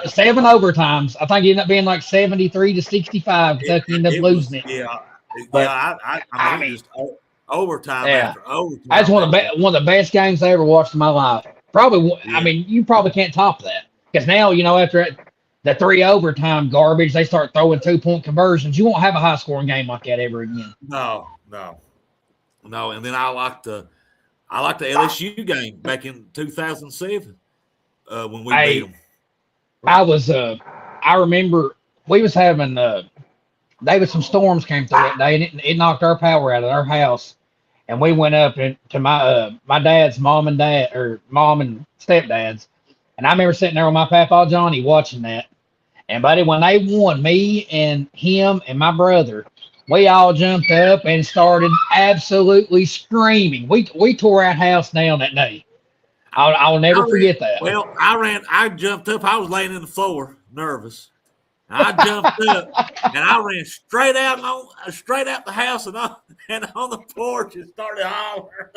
7 overtimes. I think it ended up being like 73-65. Kentucky ended up losing it. Yeah. But, I mean, just overtime after overtime. That's one of the best games I ever watched in my life. Probably. I mean, you probably can't top that because now after the 3 overtime garbage, they start throwing 2-point conversions. You won't have a high scoring game like that ever again. No. And then I liked the LSU game back in 2007 when we beat them. I remember we was having some storms came through that day, and it knocked our power out of our house. And we went up to my dad's mom and stepdad's. And I remember sitting there with my Papa Johnny watching that. And buddy, when they won, me and him and my brother, we all jumped up and started absolutely screaming. We tore our house down that day. I'll never forget that. Well, I jumped up. I was laying in the floor, nervous. I jumped up and I ran straight out the house and on the porch and started hollering.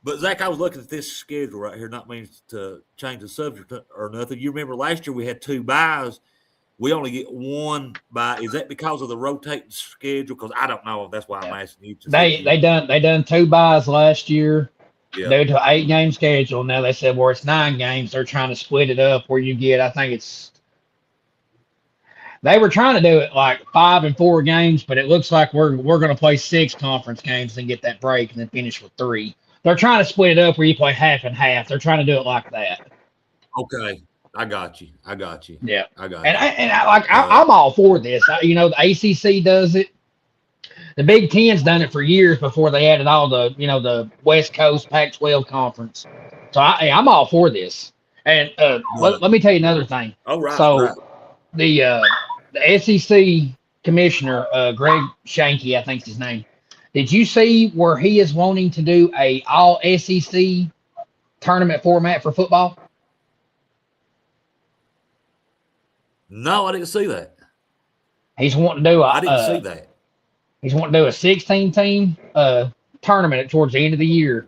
But Zach, I was looking at this schedule right here. Not meaning to change the subject or nothing. You remember last year we had 2 byes. We only get 1 bye. Is that because of the rotating schedule? Because I don't know. That's why I'm asking you. They done 2 byes last year. Yeah. Due to 8-game schedule. Now they said, it's 9 games. They're trying to split it up where you get, I think it's They were trying to do it like 5 and 4 games, but it looks like we're going to play 6 conference games and get that break and then finish with 3. They're trying to split it up where you play half and half. They're trying to do it like that. Okay, I got you. I got you. Yeah, I got and you. I'm all for this. The ACC does it. The Big Ten's done it for years before they added all the West Coast Pac-12 conference. So I'm all for this. And let me tell you another thing. Oh, right, So right. the SEC commissioner, Greg Shanky, I think's his name. Did you see where he is wanting to do a all SEC tournament format for football? No, I didn't see that. He's wanting to do I didn't see that. He's wanting to do a 16 team tournament towards the end of the year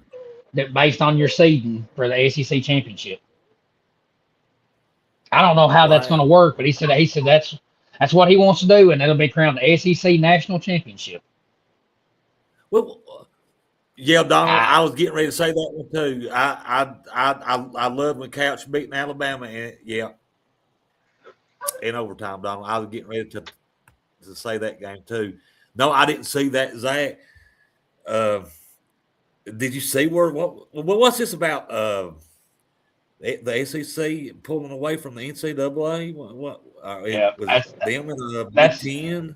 that based on your seeding for the SEC championship. I don't know how that's going to work, but he said that's what he wants to do, and it'll be crowned the SEC national championship. Well, yeah, Donald, I was getting ready to say that one too. I love when Couch beating Alabama, and in overtime, Donald. I was getting ready to say that game too. No, I didn't see that, Zach. Did you see what's this about? The SEC pulling away from the NCAA. What Yeah, was them in the Big that's Ten?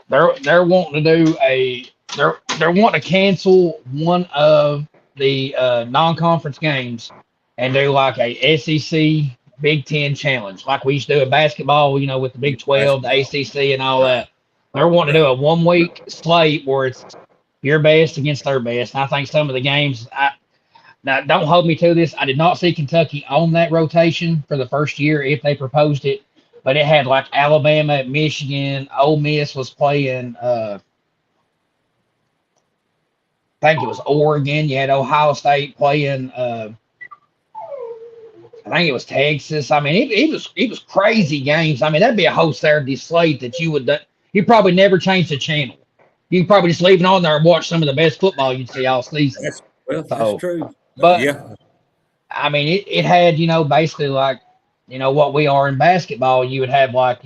they're wanting to do they're wanting to cancel one of the non-conference games and do like a SEC Big Ten challenge, like we used to do in basketball, with the Big 12, the ACC, and all that. They're wanting to do a 1-week slate where it's your best against their best. And I think some of the games, now don't hold me to this. I did not see Kentucky on that rotation for the first year if they proposed it, but it had like Alabama, Michigan, Ole Miss was playing. I think it was Oregon. You had Ohio State playing. I think it was Texas. I mean, it was crazy games. I mean, that'd be a whole Saturday slate that you probably never change the channel. You probably just leave it on there and watch some of the best football you'd see all season. That's true. But Yeah, I mean, it had basically like what we are in basketball. You would have like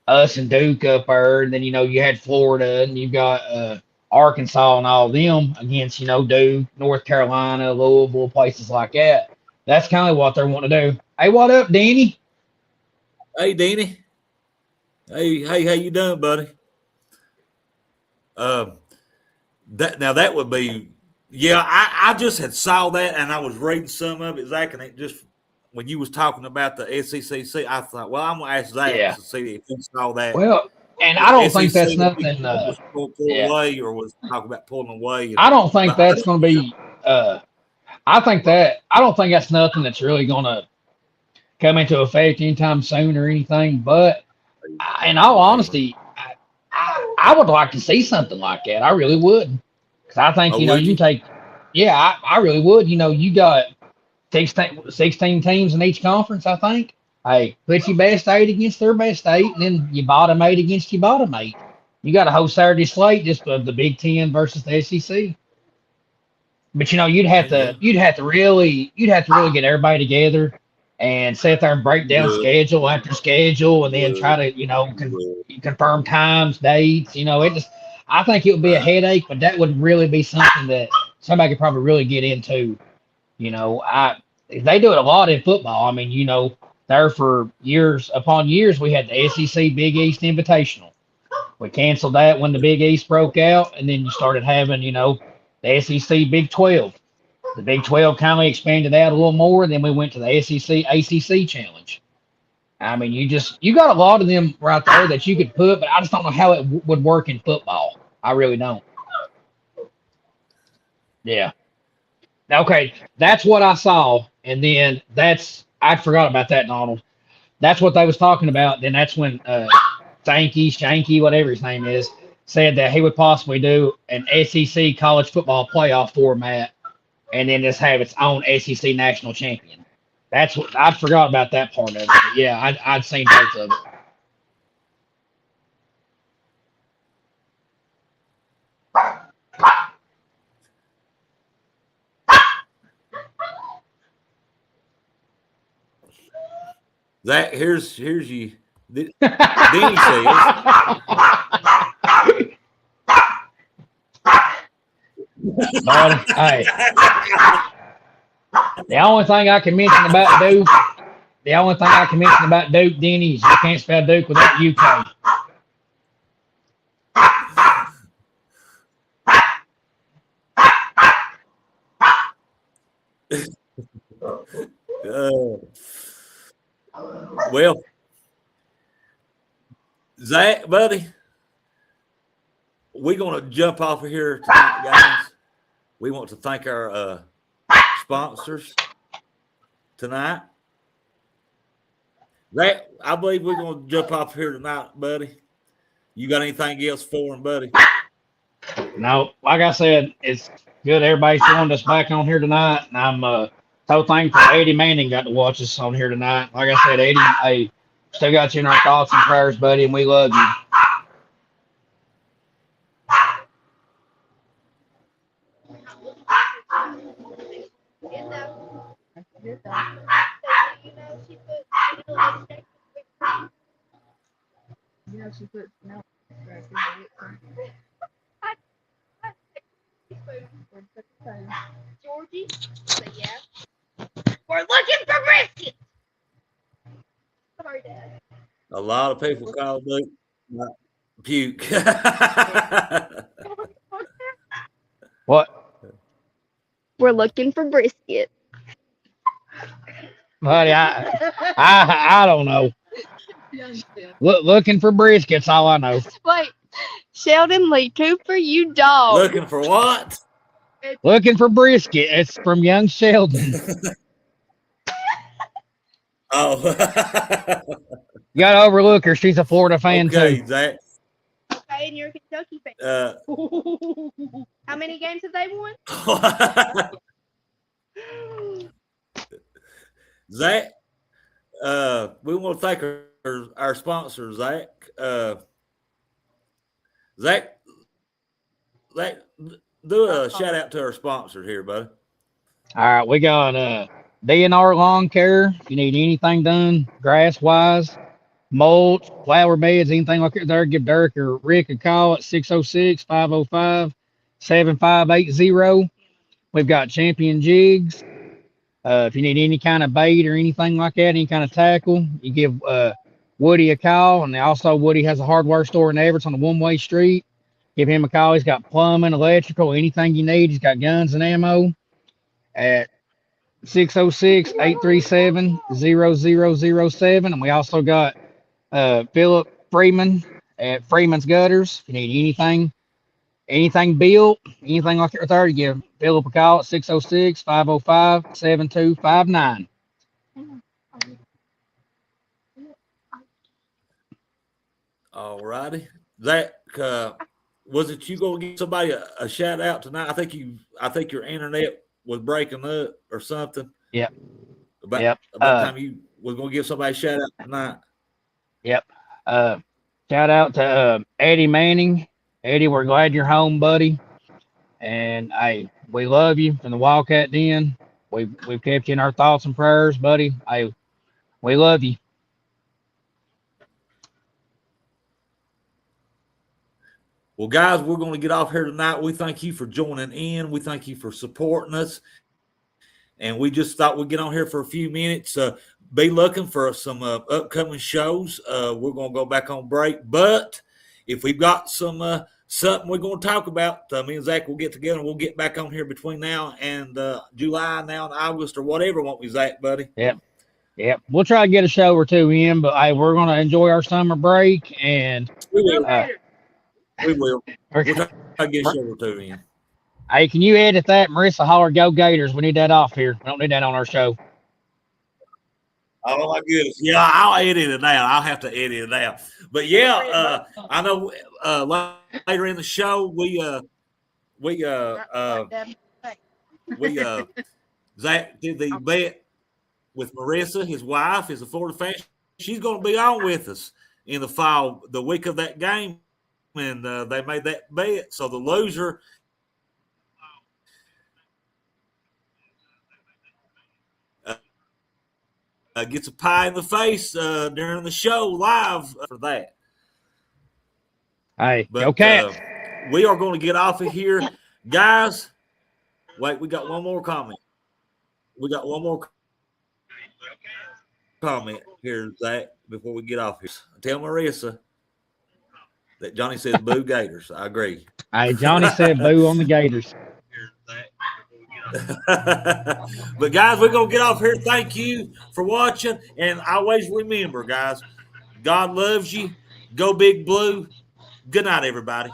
us and Duke up there, and then you had Florida, and you got Arkansas and all of them against Duke, North Carolina, Louisville, places like that. That's kind of what they're wanting to do. Hey, what up, Danny? Hey, Danny. Hey, how you doing, buddy? That would be, yeah. I just had saw that, and I was reading some of it, Zach, and it just when you was talking about the SEC, I thought, well, I'm gonna ask Zach to see if he saw that. Well, and I don't think that's SEC nothing. was pulled away, or was talking about pulling away. I don't think that's going to be. I don't think that's nothing that's really going to come into effect anytime soon or anything. But in all honesty, I would like to see something like that. I really would, because I think you can take. Yeah, I really would. You got 16 teams in each conference. I think. Hey, put your best 8 against their best 8, and then your bottom 8 against your bottom 8. You got a whole Saturday slate just of the Big Ten versus the SEC. But you'd have to really get everybody together and sit there and break down schedule after schedule, and then try to confirm times, dates. I think it would be a headache, but that would really be something that somebody could probably really get into. They do it a lot in football. I mean, there for years upon years we had the SEC Big East Invitational. We canceled that when the Big East broke out, and then you started having, the SEC Big 12. The Big 12 kind of expanded out a little more, and then we went to the SEC ACC Challenge. I mean, you got a lot of them right there that you could put, but I just don't know how it would work in football. I really don't. Yeah. Okay, that's what I saw, and then I forgot about that, Donald. That's what they was talking about. Then that's when Shanky, whatever his name is, said that he would possibly do an SEC college football playoff format, and then just have its own SEC national champion. That's what I forgot about that part of it. But yeah, I'd seen both of it. Zach, here's you Denny says, Buddy, hey, the only thing I can mention about Duke, Denny, is you can't spell Duke without UK. well, Zach, buddy, we're going to jump off of here tonight, guys. We want to thank our sponsors tonight. Zach, I believe we're going to jump off here tonight, buddy. You got anything else for him, buddy? No, like I said, it's good everybody's joined us back on here tonight, and I'm so thankful Eddie Manning got to watch us on here tonight. Like I said, Eddie, hey, still got you in our thoughts and prayers, buddy, and we love you. She put no. Georgie, so yeah. We're looking for brisket. Sorry, Dad. A lot of people call Duke puke. What? We're looking for brisket. Buddy, I don't know. Looking for briskets, all I know. Wait, Sheldon Lee Cooper, you dog. Looking for what? Looking for brisket. It's from young Sheldon. Oh. You got to overlook her. She's a Florida fan, okay, too. Zach. Okay, and you're a Kentucky fan. How many games have they won? Zach, we want to thank our sponsor, Zach. Zach, do a shout out to our sponsor here, buddy. All right, we got DNR Lawn Care. If you need anything done grass-wise, mulch, flower beds, anything like that there, give Derek or Rick a call at 606-505-7580. We've got Champion Jigs. If you need any kind of bait or anything like that, any kind of tackle, you give Woody a call. And also, Woody has a hardware store in Everett on a one-way street. Give him a call. He's got plumbing, electrical, anything you need. He's got guns and ammo at 606-837-0007. And we also got Philip Freeman at Freeman's Gutters. If you need anything built, anything like that there, you give Philip a call at 606-505-7259. All righty. Zach, was it you going to give somebody a shout out tonight? I think your internet was breaking up or something. Yep. About time you was going to give somebody a shout out tonight. Yep. Shout out to Eddie Manning. Eddie, we're glad you're home, buddy. And hey, we love you from the Wildcat Den. We've kept you in our thoughts and prayers, buddy. Hey, we love you. Well, guys, we're going to get off here tonight. We thank you for joining in. We thank you for supporting us. And we just thought we'd get on here for a few minutes. Be looking for some upcoming shows. We're going to go back on break. But if we've got some something we're going to talk about, me and Zach will get together and we'll get back on here between now and July, now and August or whatever, won't we, Zach, buddy? Yep. We'll try to get a show or two in, but hey, we're going to enjoy our summer break. And we will. We'll try to get a show or two in. Hey, can you edit that? Marissa Holler, go Gators. We need that off here. We don't need that on our show. Oh, my goodness. Yeah, I'll edit it out. I'll have to edit it out. But, yeah, I know later in the show, Zach did the bet with Marissa, his wife, is a Florida fan. She's going to be on with us in the fall, the week of that game, and they made that bet. So the loser – gets a pie in the face during the show live for that. Hey, But go Cats. we are going to get off of here. Guys, wait, we got one more comment. We got one more comment here, Zach, before we get off here. Tell Marissa that Johnny says boo Gators. I agree. Hey, Johnny said boo on the Gators. But guys, we're gonna get off here. Thank you for watching, and always remember, guys, God loves you. Go Big Blue. Good night, everybody.